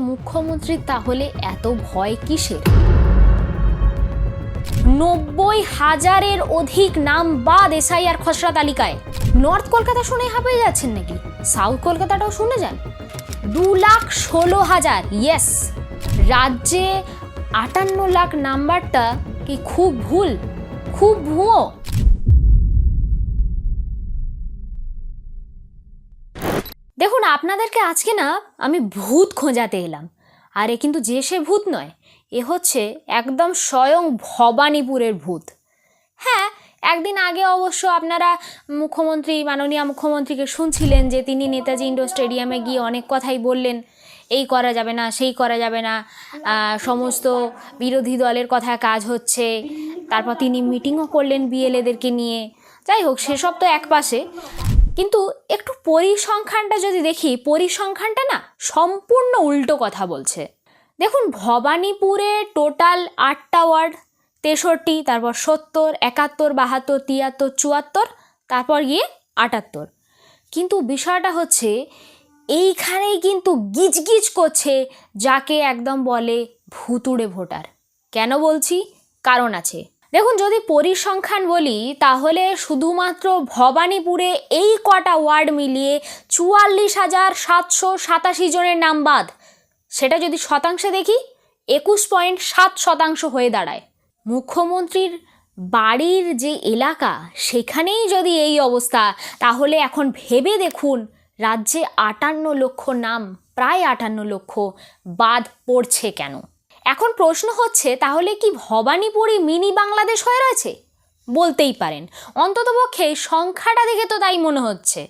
মুখ্যমন্ত্রীর তাহলে এত ভয় কিসের? 90,000-এর অধিক নাম বাদ এসআইআর খসড়া তালিকায়। নর্থ কলকাতা শুনে হাঁপিয়ে যাচ্ছেন নাকি? সাউথ কলকাতাটাও শুনে যান। 2,16,000। ইয়েস, রাজ্যে 58 লাখ নাম্বারটা কি খুব ভুল, খুব ভুয়ো? দেখুন, আপনাদেরকে আজকে না আমি ভূত খোঁজাতে এলাম। আর এ কিন্তু যে সে ভূত নয়, এ হচ্ছে একদম স্বয়ং ভবানীপুরের ভূত। হ্যাঁ, একদিন আগে অবশ্য আপনারা মাননীয় মুখ্যমন্ত্রীকে শুনছিলেন যে তিনি নেতাজি ইন্ডোর স্টেডিয়ামে গিয়ে অনেক কথাই বললেন, এই করা যাবে না, সেই করা যাবে না, সমস্ত বিরোধী দলের কথা কাজ হচ্ছে। তারপর তিনি মিটিংও করলেন বিএলএদেরকে নিয়ে। যাই হোক, সেসব তো এক পাশে, কিন্তু একটু পরিসংখ্যানটা যদি দেখি, পরিসংখ্যানটা না সম্পূর্ণ উল্টো কথা বলছে। দেখুন, ভবানীপুরে টোটাল 8টা ওয়ার্ড, 63, তারপর 70, 71, 72, 73, 74, তারপর গিয়ে 78। কিন্তু বিষয়টা হচ্ছে এইখানেই কিন্তু গিজগিজ করছে যাকে একদম বলে ভুতুড়ে ভোটার। কেন বলছি? কারণ আছে। দেখুন, যদি পরিসংখ্যান বলি তাহলে শুধুমাত্র ভবানীপুরে এই কটা ওয়ার্ড মিলিয়ে 44,787 জনের নাম বাদ। সেটা যদি শতাংশে দেখি 21.7% হয়ে দাঁড়ায়। মুখ্যমন্ত্রীর বাড়ির যে এলাকা সেখানেই যদি এই অবস্থা, তাহলে এখন ভেবে দেখুন রাজ্যে 58 লক্ষ নাম, প্রায় 58 লক্ষ বাদ পড়ছে কেন? এখন প্রশ্ন হচ্ছে, তাহলে কি ভবানীপুরই মিনি বাংলাদেশ হয়ে রয়েছে? বলতেই পারেন, অন্ততপক্ষে সংখ্যাটা দেখে তো তাই মনে হচ্ছে।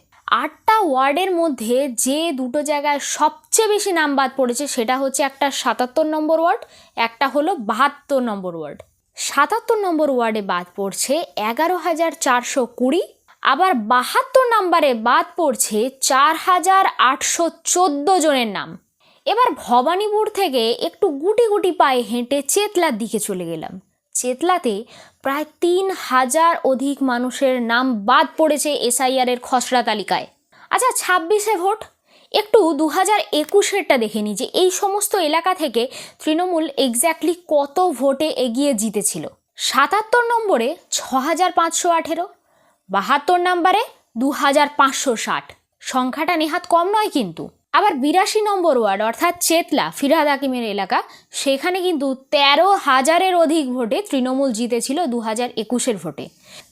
8টা ওয়ার্ডের মধ্যে যে দুটো জায়গায় সবচেয়ে বেশি নাম বাদ পড়েছে সেটা হচ্ছে একটা 77 নম্বর ওয়ার্ড, একটা হলো 72 নম্বর ওয়ার্ড। 77 নম্বর ওয়ার্ডে বাদ পড়ছে 11,420, আবার 72 নম্বরে বাদ পড়ছে 4,814 জনের নাম। এবার ভবানীপুর থেকে একটু গুটি গুটি পায়ে হেঁটে চেতলার দিকে চলে গেলাম। চেতলাতে প্রায় 3,000 অধিক মানুষের নাম বাদ পড়েছে এসআইআরের খসড়া তালিকায়। আচ্ছা, 26শে ভোট, একটু 2021-এরটা দেখে নিই যে এই সমস্ত এলাকা থেকে তৃণমূল এক্স্যাক্টলি কত ভোটে এগিয়ে জিতেছিল। 77 নম্বরে 6,518, 72 নম্বরে 2,560। সংখ্যাটা নেহাত কম নয় কিন্তু। আবার 82 নম্বর ওয়ার্ড অর্থাৎ চেতলা, ফিরহাদ হাকিমের এলাকা, সেখানে কিন্তু 13,000-এর অধিক ভোটে তৃণমূল জিতেছিল 2021-এর ভোটে।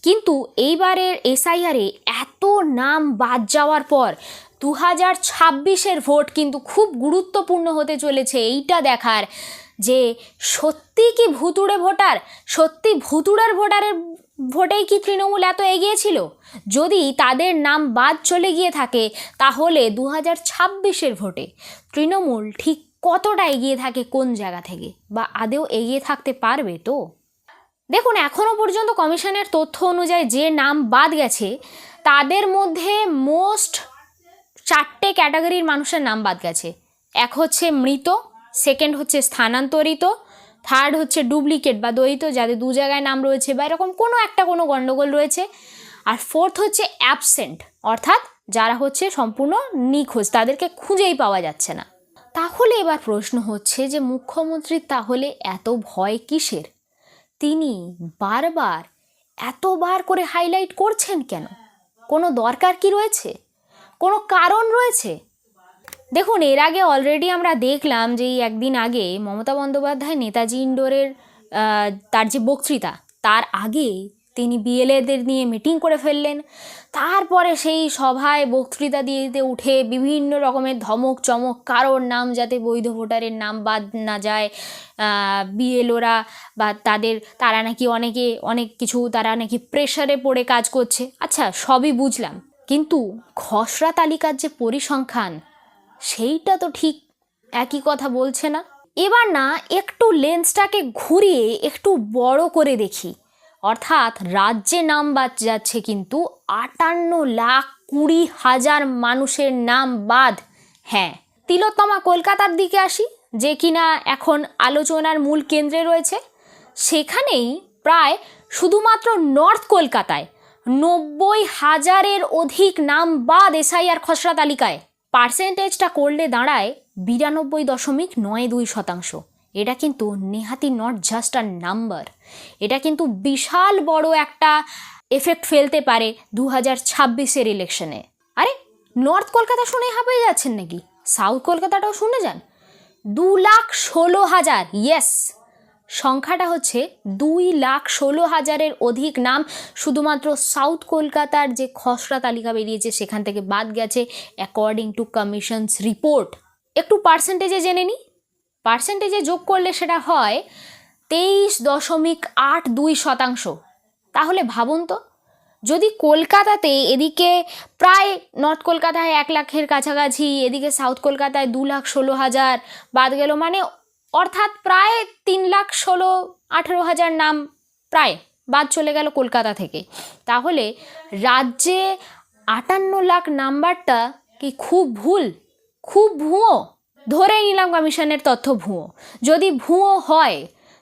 কিন্তু এইবারের এসআইআরে এত নাম বাদ যাওয়ার পর 2026-এর ভোট কিন্তু খুব গুরুত্বপূর্ণ হতে চলেছে এইটা দেখার যে সত্যি কি ভুতুড়ে ভোটার, সত্যি ভুতুড়ের ভোটারের ভোটেই কি তৃণমূল এত এগিয়েছিল? যদি তাদের নাম বাদ চলে গিয়ে থাকে তাহলে 2026-এর ভোটে তৃণমূল ঠিক কতটা এগিয়ে থাকে, কোন জায়গা থেকে, বা আদেও এগিয়ে থাকতে পারবে? তো দেখুন, এখনও পর্যন্ত কমিশনের তথ্য অনুযায়ী যে নাম বাদ গেছে তাদের মধ্যে মোস্ট 4টে ক্যাটাগরির মানুষের নাম বাদ গেছে। এক হচ্ছে মৃত, সেকেন্ড হচ্ছে স্থানান্তরিত, থার্ড হচ্ছে ডুপ্লিকেট বা দ্বৈত, যাদের দু জায়গায় নাম রয়েছে বা এরকম কোনো গণ্ডগোল রয়েছে, আর ফোর্থ হচ্ছে অ্যাবসেন্ট, অর্থাৎ যারা হচ্ছে সম্পূর্ণ নিখোঁজ, তাদেরকে খুঁজেই পাওয়া যাচ্ছে না। তাহলে এবার প্রশ্ন হচ্ছে যে মুখ্যমন্ত্রীর তাহলে এত ভয় কিসের? তিনি বারবার এতবার করে হাইলাইট করছেন কেন? কোনো দরকার কি রয়েছে? কোনো কারণ রয়েছে? দেখুন, এর আগে অলরেডি আমরা দেখলাম যে একদিন আগে মমতা বন্দ্যোপাধ্যায় নেতাজি ইন্ডোরের তার যে বক্তৃতা, তার আগে তিনি বিএলএদের নিয়ে মিটিং করে ফেললেন। তারপরে সেই সভায় বক্তৃতা দিতে উঠে বিভিন্ন রকমের ধমক চমক, কারোর নাম যাতে বৈধ ভোটারের নাম বাদ না যায়, বিএলওরা বা তারা নাকি অনেক কিছু, তারা নাকি প্রেশারে পড়ে কাজ করছে। আচ্ছা, সবই বুঝলাম, কিন্তু খসড়া তালিকার যে পরিসংখ্যান সেইটা তো ঠিক একই কথা বলছে না। এবার না একটু লেন্সটাকে ঘুরিয়ে একটু বড় করে দেখি, অর্থাৎ রাজ্যে নাম বাদ যাচ্ছে কিন্তু 58,20,000 মানুষের নাম বাদ। হ্যাঁ, তিলোত্তমা কলকাতার দিকে আসি, যে কিনা এখন আলোচনার মূল কেন্দ্রে রয়েছে। সেখানেই প্রায় শুধুমাত্র নর্থ কলকাতায় 90,000-এর অধিক নাম বাদ এসআইআর খসড়া তালিকায়। পার্সেন্টেজটা করলে দাঁড়ায় 92.92%। এটা কিন্তু নেহাতি নট জাস্ট আ নাম্বার, এটা কিন্তু বিশাল বড় একটা এফেক্ট ফেলতে পারে 2026-এর ইলেকশনে। আরে নর্থ কলকাতা শুনে হাঁপিয়ে যাচ্ছেন নাকি? সাউথ কলকাতাটাও শুনে যান। 2,16,000, ইয়েস, সংখ্যাটা হচ্ছে 2,16,000-এর অধিক নাম শুধুমাত্র সাউথ কলকাতার যে খসড়া তালিকা বেরিয়েছে সেখান থেকে বাদ গেছে অ্যাকর্ডিং টু কমিশনস রিপোর্ট। একটু পার্সেন্টেজে জেনে নিই। পার্সেন্টেজে যোগ করলে সেটা হয় 23.82%। তাহলে ভাবুন তো, যদি কলকাতাতে এদিকে প্রায় নর্থ কলকাতায় 1 লাখের কাছাকাছি, এদিকে সাউথ কলকাতায় 2,16,000 বাদ গেল, মানে অর্থাৎ প্রায় 3,16,000-18,000 নাম প্রায় বাদ চলে গেল কলকাতা থেকে। তাহলে রাজ্যে 58 লাখ নাম্বারটা কি খুব ভুল, খুব ভুয়ো? ধরে নিলাম কমিশনের তথ্য ভুয়ো। যদি ভুয়ো হয়,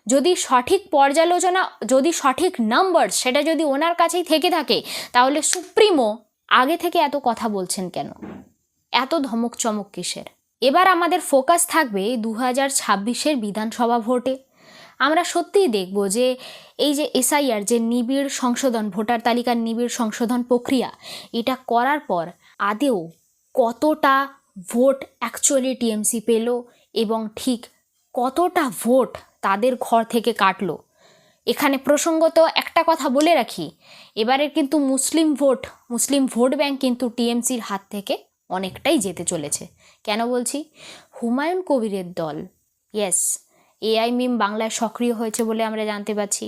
যদি সঠিক পর্যালোচনা, যদি সঠিক নাম্বার সেটা যদি ওনার কাছেই থেকে থাকে, তাহলে সুপ্রিমো আগে থেকে এত কথা বলছেন কেন? এত ধমক চমক কিসের? এবার আমাদের ফোকাস থাকবে 2026-এর বিধানসভা ভোটে। আমরা সত্যিই দেখব যে এই যে এসআইআর, যে নিবিড় সংশোধন, ভোটার তালিকার নিবিড় সংশোধন প্রক্রিয়া, এটা করার পর আদেও কতটা ভোট অ্যাকচুয়ালি টিএমসি পেল এবং ঠিক কতটা ভোট তাদের ঘর থেকে কাটলো। এখানে প্রসঙ্গত একটা কথা বলে রাখি, এবারের কিন্তু মুসলিম ভোট ব্যাংক কিন্তু টিএমসির হাত থেকে অনেকটাই যেতে চলেছে। কেন বলছি? হুমায়ুন কবিরের দল, ইয়েস, এআই মিম বাংলায় সক্রিয় হয়েছে বলে আমরা জানতে পারছি।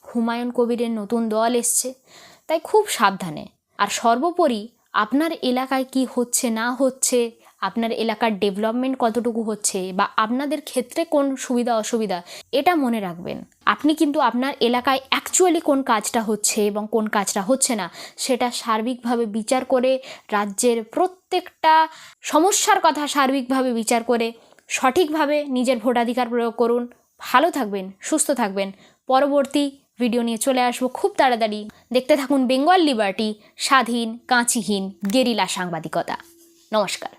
হুমায়ুন কবিরের নতুন দল এসছে, তাই খুব সাবধানে। আর সর্বোপরি আপনার এলাকায় কি হচ্ছে না হচ্ছে, আপনার এলাকার ডেভেলপমেন্ট কতটুকু হচ্ছে, বা আপনাদের ক্ষেত্রে কোন সুবিধা অসুবিধা, এটা মনে রাখবেন। আপনি কিন্তু আপনার এলাকায় অ্যাকচুয়ালি কোন কাজটা হচ্ছে এবং কোন কাজটা হচ্ছে না সেটা সার্বিকভাবে বিচার করে, রাজ্যের প্রত্যেকটা সমস্যার কথা সার্বিকভাবে বিচার করে সঠিকভাবে নিজের ভোটাধিকার প্রয়োগ করুন। ভালো থাকবেন, সুস্থ থাকবেন। পরবর্তী ভিডিও নিয়ে চলে আসবো খুব তাড়াতাড়ি। দেখতে থাকুন বেঙ্গল লিবার্টি, স্বাধীন, কাঁচিহীন গেরিলা সাংবাদিকতা। নমস্কার।